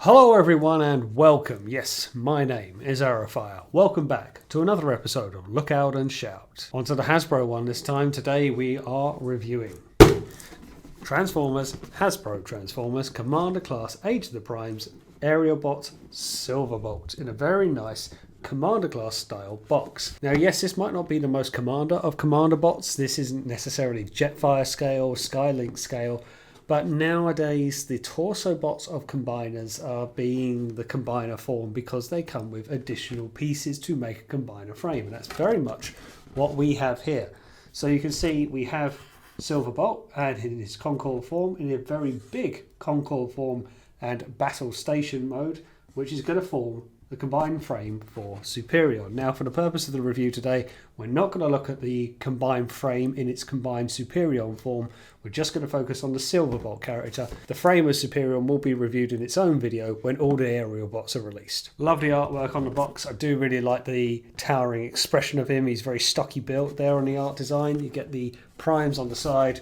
Hello everyone and welcome. Yes, my name is Aerofire. Welcome back to another episode of Look Out and Shout. Onto the Hasbro one this time. Today we are reviewing Hasbro Transformers Commander Class Age of the Primes Aerialbot Silverbolt in a very nice Commander Class style box. Now yes, this might not be the most Commander of Commander bots. This isn't necessarily Jetfire scale, Skylink scale. But nowadays, the torso bots of combiners are being the combiner form because they come with additional pieces to make a combiner frame. And that's very much what we have here. So you can see we have Silverbolt and in his Concorde form, in a very big Concorde form and battle station mode, which is going to form the combined frame for Superior. Now, for the purpose of the review today, we're not going to look at the combined frame in its combined Superior form. We're just going to focus on the Silverbolt character. The frame of Superior will be reviewed in its own video when all the aerial bots are released. Lovely artwork on the box. I do really like the towering expression of him. He's very stocky built there on the art design. You get the primes on the side.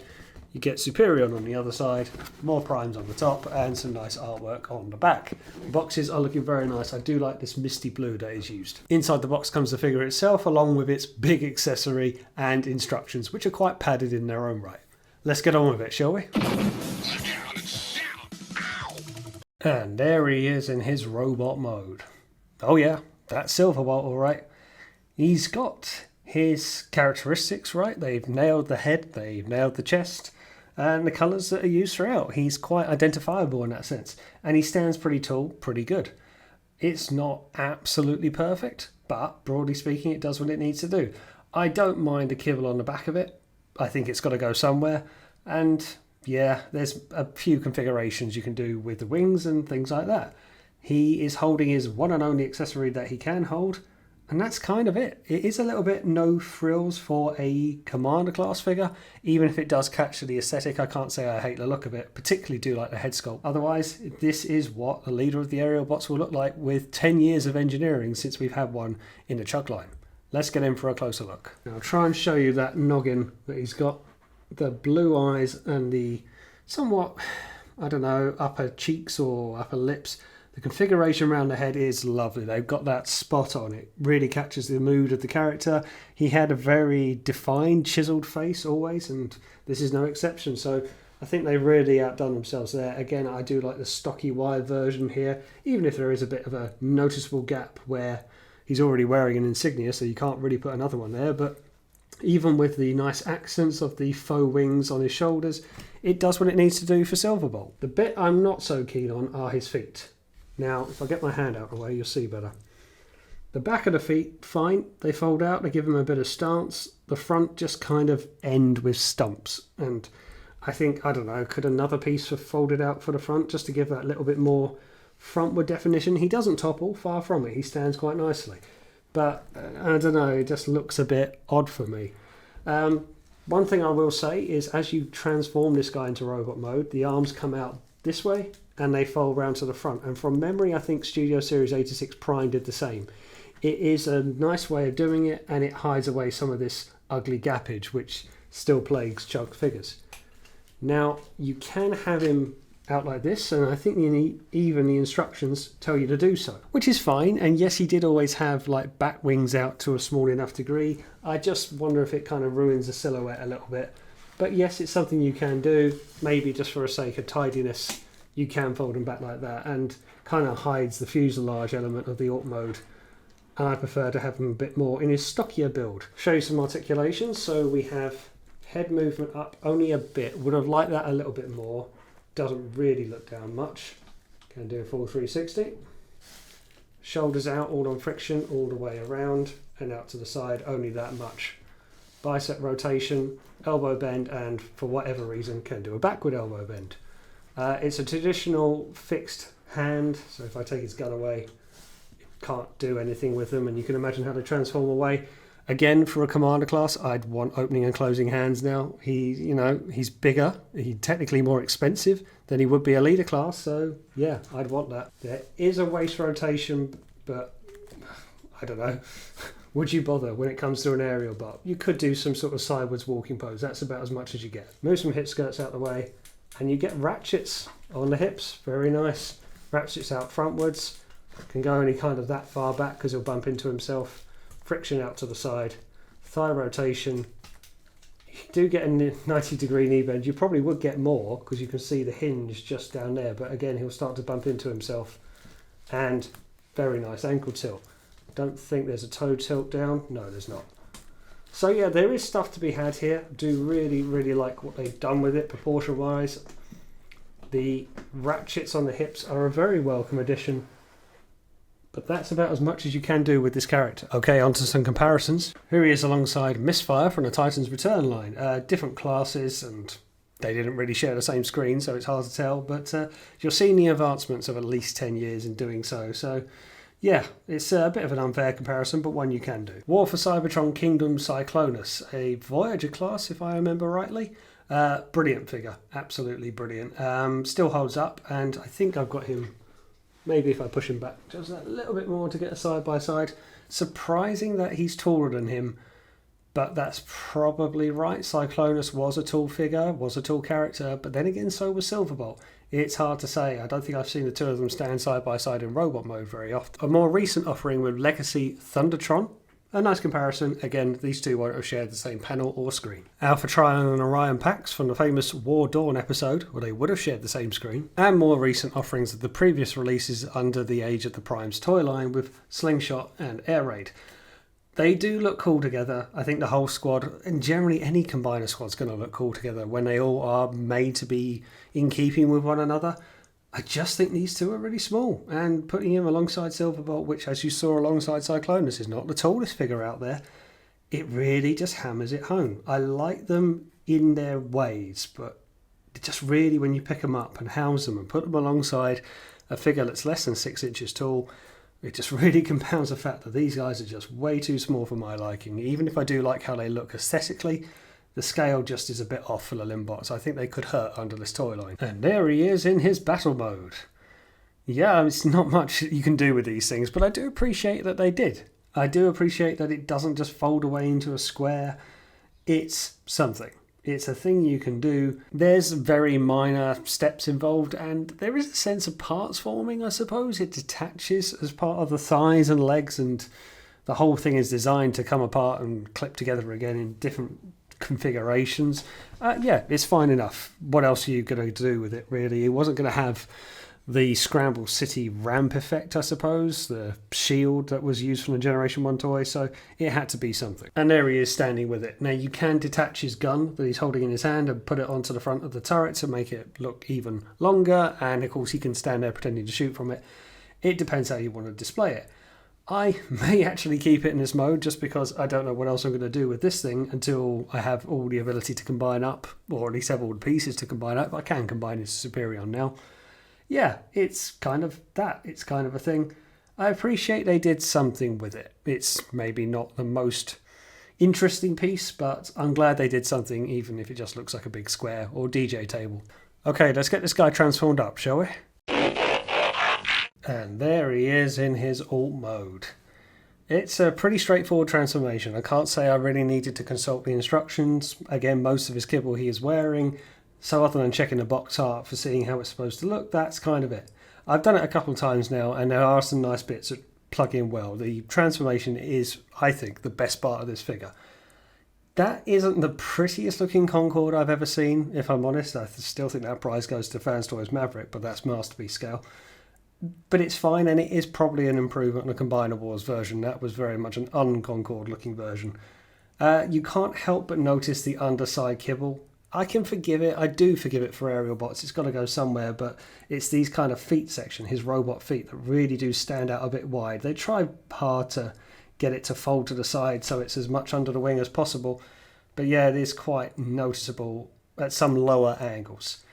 You get Superior on the other side, more primes on the top, and some nice artwork on the back. The boxes are looking very nice. I do like this misty blue that is used. Inside the box comes the figure itself, along with its big accessory and instructions, which are quite padded in their own right. Let's get on with it, shall we? And there he is in his robot mode. Oh yeah, that's Silverbolt, all right. He's got his characteristics right. They've nailed the head, they've nailed the chest, and the colours that are used throughout. He's quite identifiable in that sense. And he stands pretty tall, pretty good. It's not absolutely perfect, but broadly speaking, it does what it needs to do. I don't mind the kibble on the back of it. I think it's got to go somewhere. And yeah, there's a few configurations you can do with the wings and things like that. He is holding his one and only accessory that he can hold. And that's kind of it. It is a little bit no frills for a Commander class figure. Even if it does catch the aesthetic, I can't say I hate the look of it. Particularly do like the head sculpt. Otherwise, this is what the leader of the aerial bots will look like with 10 years of engineering since we've had one in the chug line. Let's get in for a closer look. Now I'll try and show you that noggin that he's got. The blue eyes and the somewhat, I don't know, upper cheeks or upper lips. The configuration around the head is lovely. They've got that spot on. It really captures the mood of the character. He had a very defined, chiseled face always, and this is no exception. So I think they really outdone themselves there. Again, I do like the stocky wide version here, even if there is a bit of a noticeable gap where he's already wearing an insignia, so you can't really put another one there. But even with the nice accents of the faux wings on his shoulders, it does what it needs to do for Silverbolt. The bit I'm not so keen on are his feet. Now, if I get my hand out of the way, you'll see better. The back of the feet, fine. They fold out, they give them a bit of stance. The front just kind of end with stumps. And I think, I don't know, could another piece have folded out for the front just to give that little bit more frontward definition? He doesn't topple, far from it. He stands quite nicely. But, I don't know, it just looks a bit odd for me. One thing I will say is as you transform this guy into robot mode, the arms come out this way and they fold round to the front. And from memory, I think Studio Series 86 Prime did the same. It is a nice way of doing it, and it hides away some of this ugly gappage, which still plagues Chug figures. Now, you can have him out like this, and I think even the instructions tell you to do so, which is fine. And yes, he did always have like back wings out to a small enough degree. I just wonder if it kind of ruins the silhouette a little bit. But yes, it's something you can do, maybe just for a sake of tidiness. You can fold them back like that and kind of hides the fuselage element of the Orc mode. And I prefer to have them a bit more in his stockier build. Show you some articulations. So we have head movement up only a bit. Would have liked that a little bit more. Doesn't really look down much. Can do a full 360. Shoulders out all on friction all the way around and out to the side, only that much. Bicep rotation, elbow bend, and for whatever reason can do a backward elbow bend. It's a traditional fixed hand, so if I take his gun away, it can't do anything with them, and you can imagine how they transform away. Again, for a Commander class, I'd want opening and closing hands now. He's bigger, he's technically more expensive than he would be a leader class, so yeah, I'd want that. There is a waist rotation, but I don't know. Would you bother when it comes to an aerial bot? You could do some sort of sideways walking pose. That's about as much as you get. Move some hip skirts out the way, and you get ratchets on the hips. Very nice. Ratchets out frontwards, can go only kind of that far back because he'll bump into himself. Friction out to the side, thigh rotation. You do get a 90-degree knee bend. You probably would get more because you can see the hinge just down there, but again he'll start to bump into himself. And very nice ankle tilt. Don't think there's a toe tilt down. No, there's not. So yeah, there is stuff to be had here. Do really, really like what they've done with it proportion wise. The ratchets on the hips are a very welcome addition, but that's about as much as you can do with this character. Okay, on to some comparisons. Here he is alongside Misfire from the Titan's Return line. Different classes, and they didn't really share the same screen, so it's hard to tell, but you're seeing the advancements of at least 10 years in doing so. So yeah, it's a bit of an unfair comparison, but one you can do. War for Cybertron Kingdom Cyclonus, a Voyager class if I remember rightly. Brilliant figure, absolutely brilliant. Still holds up, and I think I've got him, maybe if I push him back just a little bit more to get a side by side. Surprising that he's taller than him, but that's probably right. Cyclonus was a tall figure, was a tall character, but then again so was Silverbolt. It's hard to say. I don't think I've seen the two of them stand side by side in robot mode very often. A more recent offering with Legacy Thundertron. A nice comparison. Again, these two won't have shared the same panel or screen. Alpha Trion and Orion Pax from the famous War Dawn episode, where they would have shared the same screen. And more recent offerings of the previous releases under the age of the Primes toy line with Slingshot and Air Raid. They do look cool together. I think the whole squad, and generally any Combiner squad's going to look cool together when they all are made to be in keeping with one another. I just think these two are really small, and putting him alongside Silverbolt, which as you saw alongside Cyclonus is not the tallest figure out there, it really just hammers it home. I like them in their ways, but just really when you pick them up and house them and put them alongside a figure that's less than 6 inches tall, it just really compounds the fact that these guys are just way too small for my liking. Even if I do like how they look aesthetically, the scale just is a bit off for the Limbots. I think they could hurt under this toy line. And there he is in his battle mode. Yeah, it's not much you can do with these things, but I do appreciate that they did. I do appreciate that it doesn't just fold away into a square. It's something. It's a thing you can do. There's very minor steps involved, and there is a sense of parts forming, I suppose. It detaches as part of the thighs and legs, and the whole thing is designed to come apart and clip together again in different configurations. Yeah, it's fine enough. What else are you going to do with it, really? It wasn't going to have the Scramble City ramp effect, I suppose, the shield that was used from the Generation 1 toy, so it had to be something. And there he is standing with it. Now you can detach his gun that he's holding in his hand and put it onto the front of the turret to make it look even longer, and of course he can stand there pretending to shoot from it. It depends how you want to display it. I may actually keep it in this mode just because I don't know what else I'm going to do with this thing until I have all the ability to combine up, or at least have all the pieces to combine up. I can combine into Superion now. Yeah, it's kind of that. It's kind of a thing. I appreciate they did something with it. It's maybe not the most interesting piece, but I'm glad they did something, even if it just looks like a big square or DJ table. Okay, let's get this guy transformed up, shall we? And there he is in his alt mode. It's a pretty straightforward transformation. I can't say I really needed to consult the instructions. Again, most of his kibble he is wearing. So other than checking the box art for seeing how it's supposed to look, that's kind of it. I've done it a couple of times now, and there are some nice bits that plug in well. The transformation is, I think, the best part of this figure. That isn't the prettiest looking Concorde I've ever seen, if I'm honest. I still think that prize goes to Fans Toys Maverick, but that's Masterpiece scale. But it's fine, and it is probably an improvement on the Combiner Wars version. That was very much an un-Concorde looking version. You can't help but notice the underside kibble. I can forgive it. I do forgive it for Aerialbots. It's got to go somewhere, but it's these kind of feet section, his robot feet, that really do stand out a bit wide. They try hard to get it to fold to the side so it's as much under the wing as possible. But yeah, it is quite noticeable at some lower angles.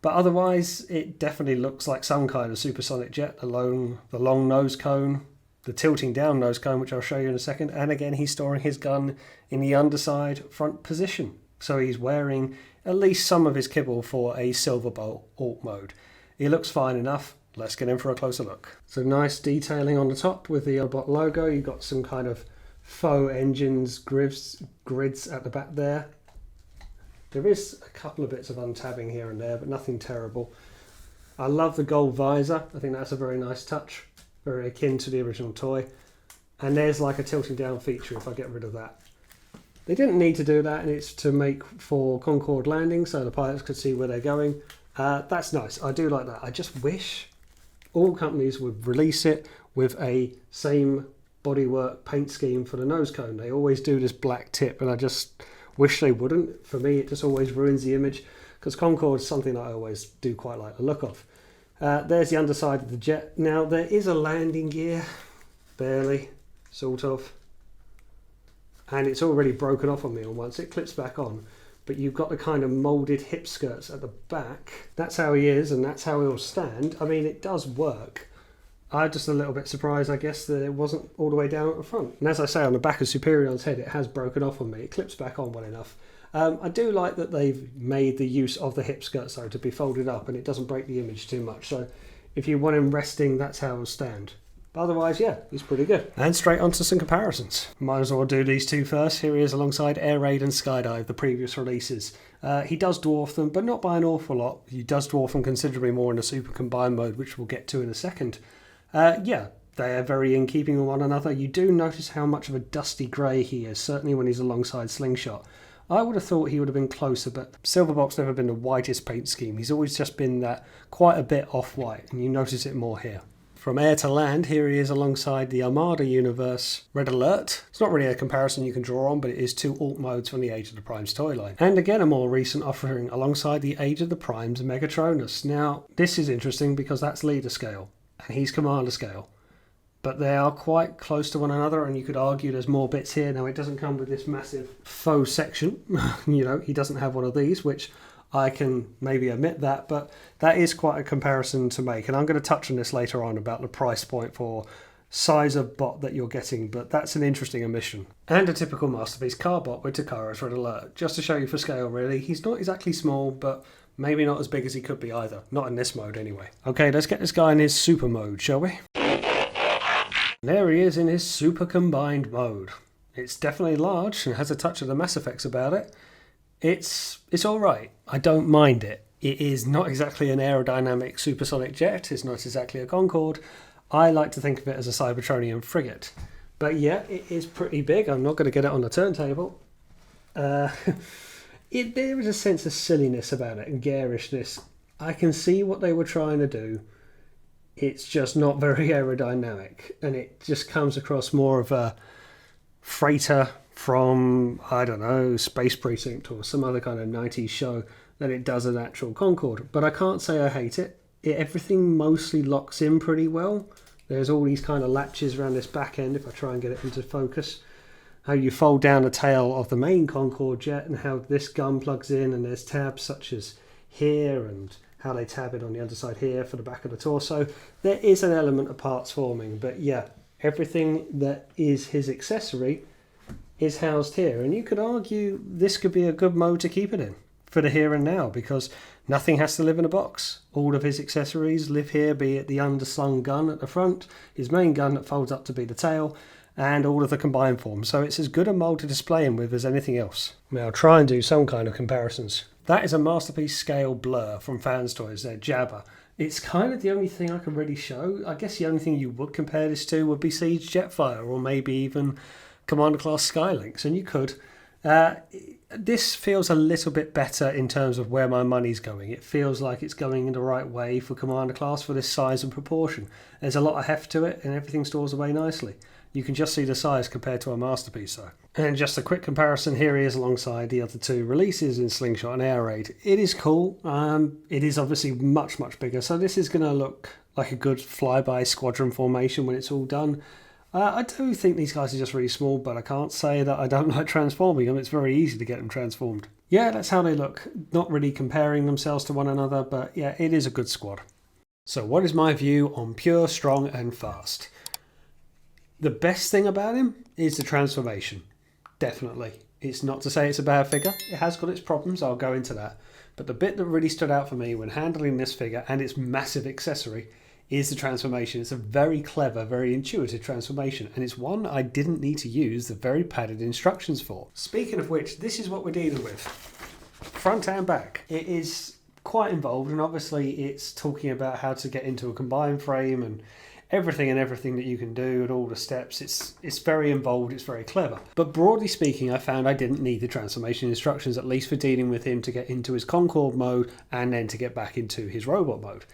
But otherwise, it definitely looks like some kind of supersonic jet. The long nose cone, the tilting down nose cone, which I'll show you in a second. And again, he's storing his gun in the underside front position. So he's wearing at least some of his kibble for a Silverbolt alt mode. He looks fine enough. Let's get in for a closer look. So nice detailing on the top with the Aerialbot logo. You've got some kind of faux engines, grids at the back there. There is a couple of bits of untabbing here and there, but nothing terrible. I love the gold visor. I think that's a very nice touch, very akin to the original toy. And there's like a tilting down feature if I get rid of that. They didn't need to do that, and it's to make for Concorde landing so the pilots could see where they're going. That's nice. I do like that. I just wish all companies would release it with a same bodywork paint scheme for the nose cone. They always do this black tip, and I just wish they wouldn't. For me, it just always ruins the image, because Concorde is something that I always do quite like the look of. There's the underside of the jet. Now, there is a landing gear, barely, sort of. And it's already broken off on me on once. It clips back on, but you've got the kind of moulded hip skirts at the back. That's how he is, and that's how he'll stand. I mean, it does work. I'm just a little bit surprised, I guess, that it wasn't all the way down at the front. And as I say, on the back of Superion's head, it has broken off on me. It clips back on well enough. I do like that they've made the use of the hip skirts, though, to be folded up, and it doesn't break the image too much. So if you want him resting, that's how he'll stand. But otherwise, yeah, he's pretty good. And straight on to some comparisons. Might as well do these two first. Here he is alongside Air Raid and Skydive, the previous releases. He does dwarf them, but not by an awful lot. He does dwarf them considerably more in the Super Combined mode, which we'll get to in a second. Yeah, they are very in keeping with one another. You do notice how much of a dusty grey he is, certainly when he's alongside Slingshot. I would have thought he would have been closer, but Silverbolt's never been the whitest paint scheme. He's always just been that quite a bit off-white, and you notice it more here. From air to land, here he is alongside the Armada universe Red Alert. It's not really a comparison you can draw on, but it is two alt modes from the Age of the Primes toy line. And again, a more recent offering alongside the Age of the Primes Megatronus. Now, this is interesting because that's leader scale, and he's commander scale. But they are quite close to one another, and you could argue there's more bits here. Now, it doesn't come with this massive faux section. You know, he doesn't have one of these, which I can maybe admit that, but that is quite a comparison to make. And I'm going to touch on this later on about the price point for size of bot that you're getting, but that's an interesting omission. And a typical Masterpiece car bot with Takara's Red Alert. Just to show you for scale, really. He's not exactly small, but maybe not as big as he could be either. Not in this mode, anyway. Okay, let's get this guy in his super mode, shall we? There he is in his super combined mode. It's definitely large and has a touch of the Mass Effects about it. It's alright. I don't mind it. It is not exactly an aerodynamic supersonic jet. It's not exactly a Concorde. I like to think of it as a Cybertronian frigate. But yeah, it is pretty big. I'm not going to get it on the turntable. There is a sense of silliness about it and garishness. I can see what they were trying to do. It's just not very aerodynamic, and it just comes across more of a freighter from, I don't know, Space Precinct or some other kind of 90s show than it does an actual Concorde. But I can't say I hate it. Everything mostly locks in pretty well. There's all these kind of latches around this back end, if I try and get it into focus. How you fold down the tail of the main Concorde jet and how this gun plugs in, and there's tabs such as here and how they tab it on the underside here for the back of the torso. There is an element of parts forming, but yeah, everything that is his accessory is housed here. And you could argue this could be a good mode to keep it in for the here and now, because nothing has to live in a box. All of his accessories live here, be it the underslung gun at the front, his main gun that folds up to be the tail, and all of the combined forms. So it's as good a mold to display him with as anything else. Now I'll try and do some kind of comparisons. That is a Masterpiece scale Blur from Fans Toys, their Jabba. It's kind of the only thing I can really show. I guess the only thing you would compare this to would be Siege Jetfire, or maybe even Commander Class Skylynx, and you could. This feels a little bit better in terms of where my money's going. It feels like it's going in the right way for Commander Class for this size and proportion. There's a lot of heft to it, and everything stores away nicely. You can just see the size compared to a Masterpiece though. And just a quick comparison, here he is alongside the other two releases in Slingshot and Air Raid. It is cool. It is obviously much, much bigger. So this is going to look like a good flyby squadron formation when it's all done. I do think these guys are just really small, but I can't say that I don't like transforming them. It's very easy to get them transformed. Yeah, that's how they look. Not really comparing themselves to one another, but yeah, it is a good squad. So what is my view on pure, strong and fast? The best thing about him is the transformation. Definitely. It's not to say it's a bad figure. It has got its problems. I'll go into that. But the bit that really stood out for me when handling this figure and its massive accessory is the transformation. It's a very clever, very intuitive transformation. And it's one I didn't need to use the very padded instructions for. Speaking of which, this is what we're dealing with. Front and back. It is quite involved, and obviously it's talking about how to get into a combined frame and everything that you can do and all the steps. It's very involved, it's very clever. But broadly speaking, I found I didn't need the transformation instructions, at least for dealing with him to get into his Concorde mode and then to get back into his robot mode.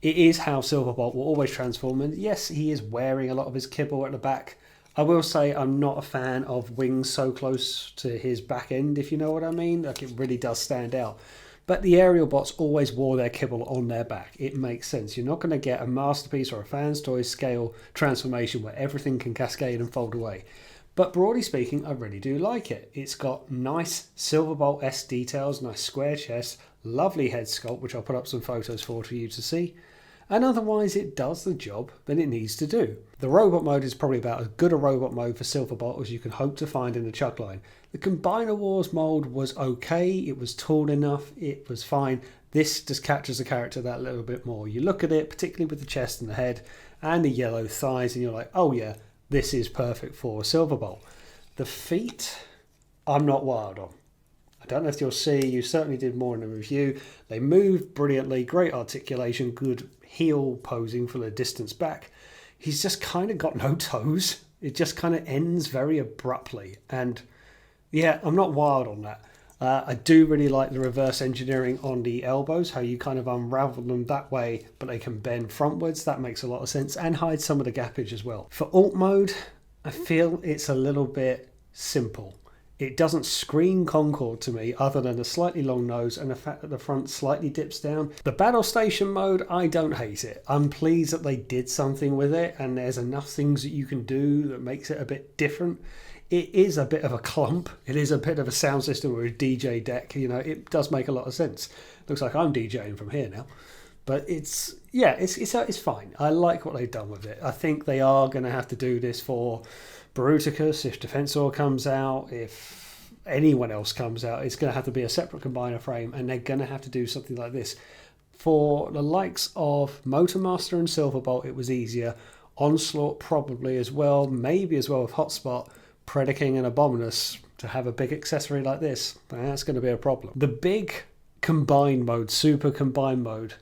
It is how Silverbolt will always transform, and yes, he is wearing a lot of his kibble at the back. I will say I'm not a fan of wings so close to his back end, if you know what I mean. Like, it really does stand out. But the Aerialbots always wore their kibble on their back. It makes sense. You're not going to get a Masterpiece or a Fans Toys scale transformation where everything can cascade and fold away. But broadly speaking, I really do like it. It's got nice Silverbolt-esque details, nice square chest, lovely head sculpt, which I'll put up some photos for you to see. And otherwise it does the job that it needs to do. The robot mode is probably about as good a robot mode for Silverbolt as you can hope to find in the Chuck line. The Combiner Wars mold was okay, it was tall enough, it was fine. This just captures the character that little bit more. You look at it, particularly with the chest and the head and the yellow thighs, and you're like, oh yeah, this is perfect for Silverbolt. The feet, I'm not wild on. I don't know if you'll see, you certainly did more in the review. They move brilliantly, great articulation, good heel posing for the distance back. He's just kind of got no toes. It just kind of ends very abruptly. And yeah, I'm not wild on that. I do really like the reverse engineering on the elbows, how you kind of unravel them that way, but they can bend frontwards. That makes a lot of sense, and hide some of the gappage as well. For alt mode, I feel it's a little bit simple. It doesn't scream Concorde to me, other than a slightly long nose and the fact that the front slightly dips down. The battle station mode, I don't hate it. I'm pleased that they did something with it, and there's enough things that you can do that makes it a bit different. It is a bit of a clump. It is a bit of a sound system or a DJ deck. You know, it does make a lot of sense. Looks like I'm DJing from here now. But it's fine. I like what they've done with it. I think they are going to have to do this for Bruticus, if Defensor comes out, if anyone else comes out, it's going to have to be a separate combiner frame, and they're going to have to do something like this. For the likes of Motormaster and Silverbolt, it was easier. Onslaught probably as well, maybe as well with Hotspot, Predaking and Abominus, to have a big accessory like this, that's going to be a problem. The big combined mode, super combined mode,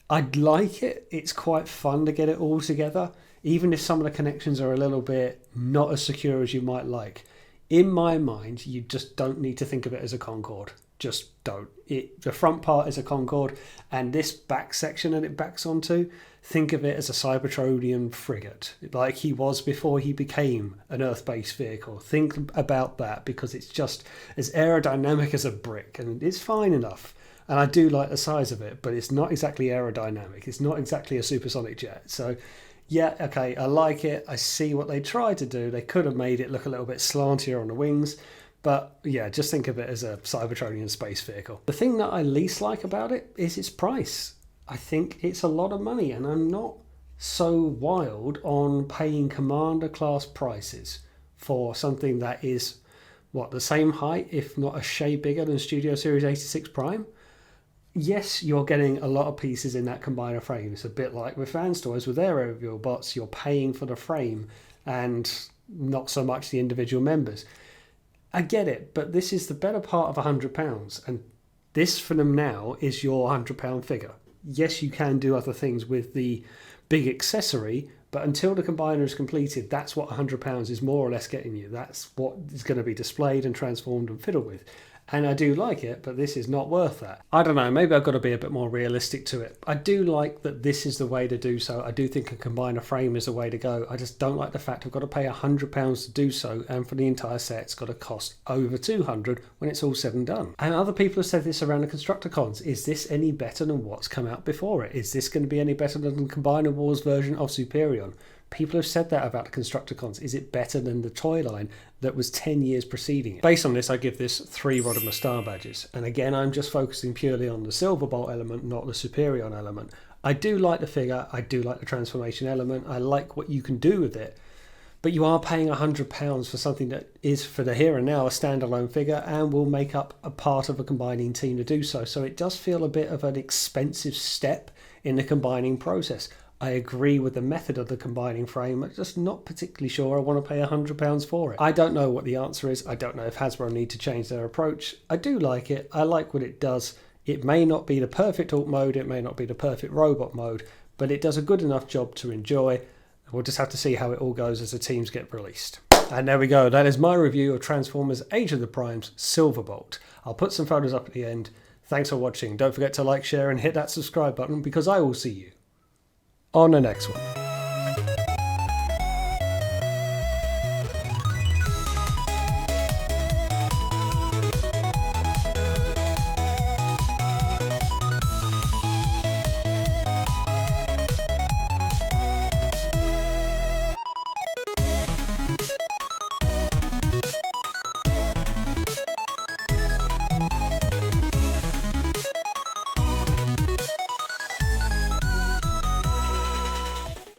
I'd like it. It's quite fun to get it all together, even if some of the connections are a little bit not as secure as you might like. In my mind, you just don't need to think of it as a Concorde. Just don't. The front part is a Concorde, and this back section that it backs onto, think of it as a Cybertronian frigate, like he was before he became an Earth-based vehicle. Think about that, because it's just as aerodynamic as a brick, and it's fine enough. And I do like the size of it, but it's not exactly aerodynamic. It's not exactly a supersonic jet. So yeah, okay, I like it. I see what they tried to do. They could have made it look a little bit slantier on the wings. But yeah, just think of it as a Cybertronian space vehicle. The thing that I least like about it is its price. I think it's a lot of money, and I'm not so wild on paying Commander class prices for something that is, what, the same height, if not a shade bigger than Studio Series 86 Prime? Yes, you're getting a lot of pieces in that combiner frame. It's a bit like with Fans Toys with their Aerialbots. You're paying for the frame and not so much the individual members. I get it, but this is the better part of £100, and this for them now is your £100 figure. Yes, you can do other things with the big accessory, but until the combiner is completed, that's what £100 is more or less getting you. That's what is going to be displayed and transformed and fiddled with. And I do like it, but this is not worth that. I don't know, maybe I've got to be a bit more realistic to it. I do like that this is the way to do so. I do think a combiner frame is the way to go. I just don't like the fact I've got to pay £100 to do so, and for the entire set it's got to cost over $200 when it's all said and done. And other people have said this around the Constructicons. Is this any better than what's come out before it? Is this going to be any better than the Combiner Wars version of Superion? People have said that about the Constructicons. Is it better than the toy line that was 10 years preceding it? Based on this, I give this 3 Rodimus Star badges. And again, I'm just focusing purely on the Silverbolt element, not the Superion element. I do like the figure. I do like the transformation element. I like what you can do with it. But you are paying £100 for something that is, for the here and now, a standalone figure and will make up a part of a combining team to do so. So it does feel a bit of an expensive step in the combining process. I agree with the method of the combining frame. I'm just not particularly sure I want to pay £100 for it. I don't know what the answer is. I don't know if Hasbro need to change their approach. I do like it. I like what it does. It may not be the perfect alt mode, it may not be the perfect robot mode, but it does a good enough job to enjoy. We'll just have to see how it all goes as the teams get released. And there we go, that is my review of Transformers Age of the Primes Silverbolt. I'll put some photos up at the end. Thanks for watching. Don't forget to like, share and hit that subscribe button because I will see you on the next one.